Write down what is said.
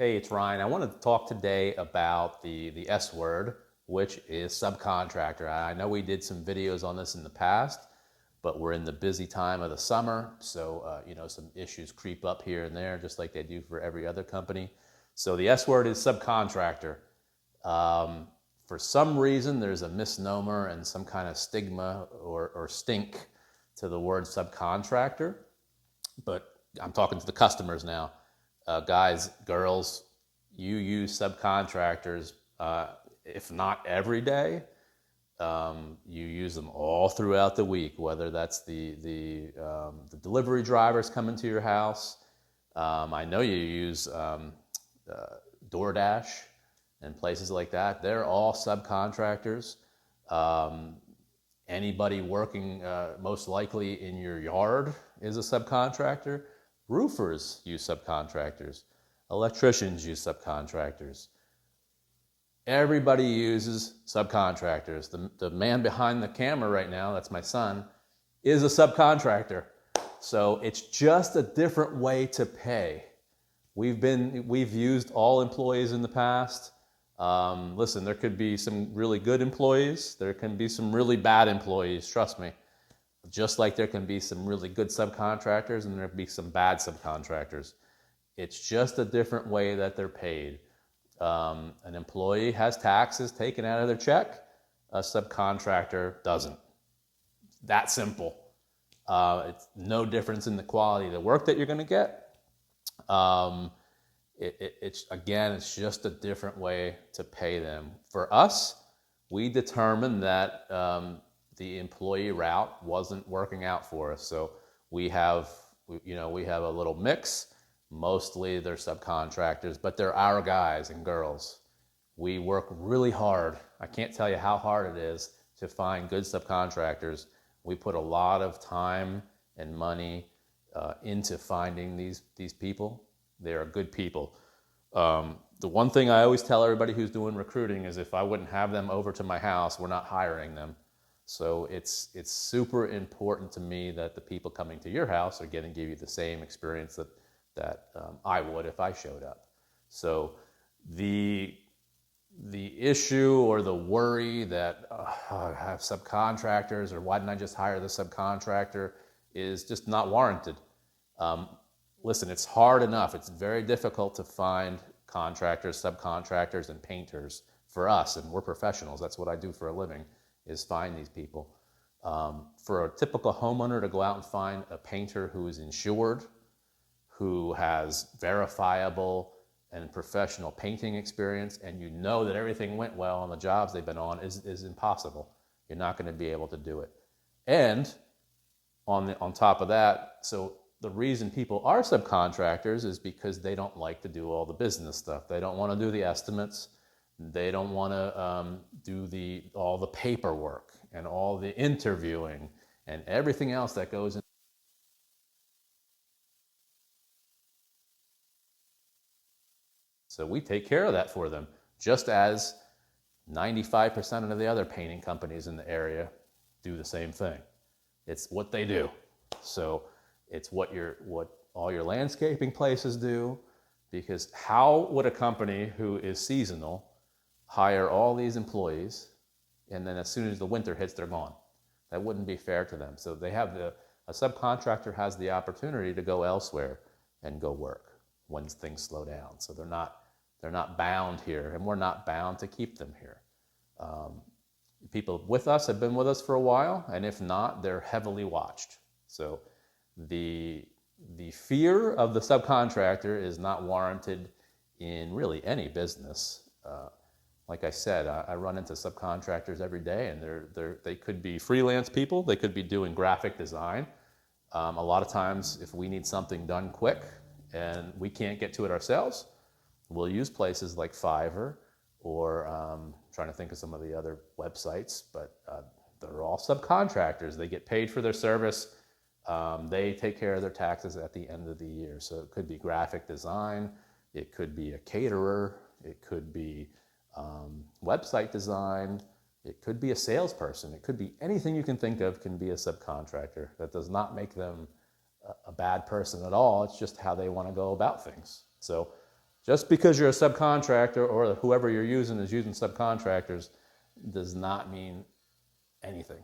Hey, it's Ryan. I wanted to talk today about the S word, which is subcontractor. I know we did some videos on this in the past, but we're in the busy time of the summer, so some issues creep up here and there, just like they do for every other company. So the S word is subcontractor. Um, for some reason, there's a misnomer and some kind of stigma or stink to the word subcontractor, but I'm talking to the customers now. Guys, girls, you use subcontractors, if not every day, you use them all throughout the week, whether that's the delivery drivers coming to your house. I know you use DoorDash and places like that. They're all subcontractors. Um, Anybody working most likely in your yard is a subcontractor. Roofers use subcontractors. Electricians use subcontractors. Everybody uses subcontractors. The man behind the camera right now, that's my son, is a subcontractor. So it's just a different way to pay. We've used all employees in the past. Listen, there could be some really good employees. There can be some really bad employees, trust me. Just like there can be some really good subcontractors and there can be some bad subcontractors. It's just a different way that they're paid. An employee has taxes taken out of their check. A subcontractor doesn't. That simple. It's no difference in the quality of the work that you're going to get. It's just a different way to pay them. For us, we determined that the employee route wasn't working out for us. So we have a little mix. Mostly they're subcontractors, but they're our guys and girls. We work really hard. I can't tell you how hard it is to find good subcontractors. We put a lot of time and money into finding these people. They are good people. The one thing I always tell everybody who's doing recruiting is if I wouldn't have them over to my house, we're not hiring them. So it's super important to me that the people coming to your house are going to give you the same experience that I would if I showed up. So the issue or the worry that I have subcontractors or why didn't I just hire the subcontractor is just not warranted. Listen, it's hard enough. It's very difficult to find contractors, subcontractors, and painters for us, and we're professionals. That's what I do for a living, is find these people. For a typical homeowner to go out and find a painter who is insured, who has verifiable and professional painting experience, and you know that everything went well on the jobs they've been on is impossible. You're not going to be able to do it. And on top of that, so the reason people are subcontractors is because they don't like to do all the business stuff. They don't want to do the estimates. They don't want to do all the paperwork and all the interviewing and everything else that goes in. So we take care of that for them, just as 95% of the other painting companies in the area do the same thing. It's what they do. So it's what all your landscaping places do, because how would a company who is seasonal hire all these employees and then as soon as the winter hits, they're gone? That wouldn't be fair to them. So a subcontractor has the opportunity to go elsewhere and go work when things slow down. So they're not bound here, and we're not bound to keep them here. People with us have been with us for a while, and if not, they're heavily watched. So the fear of the subcontractor is not warranted in really any business. Like I said, I run into subcontractors every day, and they could be freelance people. They could be doing graphic design. A lot of times, if we need something done quick and we can't get to it ourselves, we'll use places like Fiverr or trying to think of some of the other websites, but they're all subcontractors. They get paid for their service. They take care of their taxes at the end of the year. So it could be graphic design, it could be a caterer, it could be website design, it could be a salesperson, it could be anything you can think of can be a subcontractor. That does not make them a bad person at all. It's just how they want to go about things. So Just because you're a subcontractor or whoever you're using is using subcontractors does not mean anything.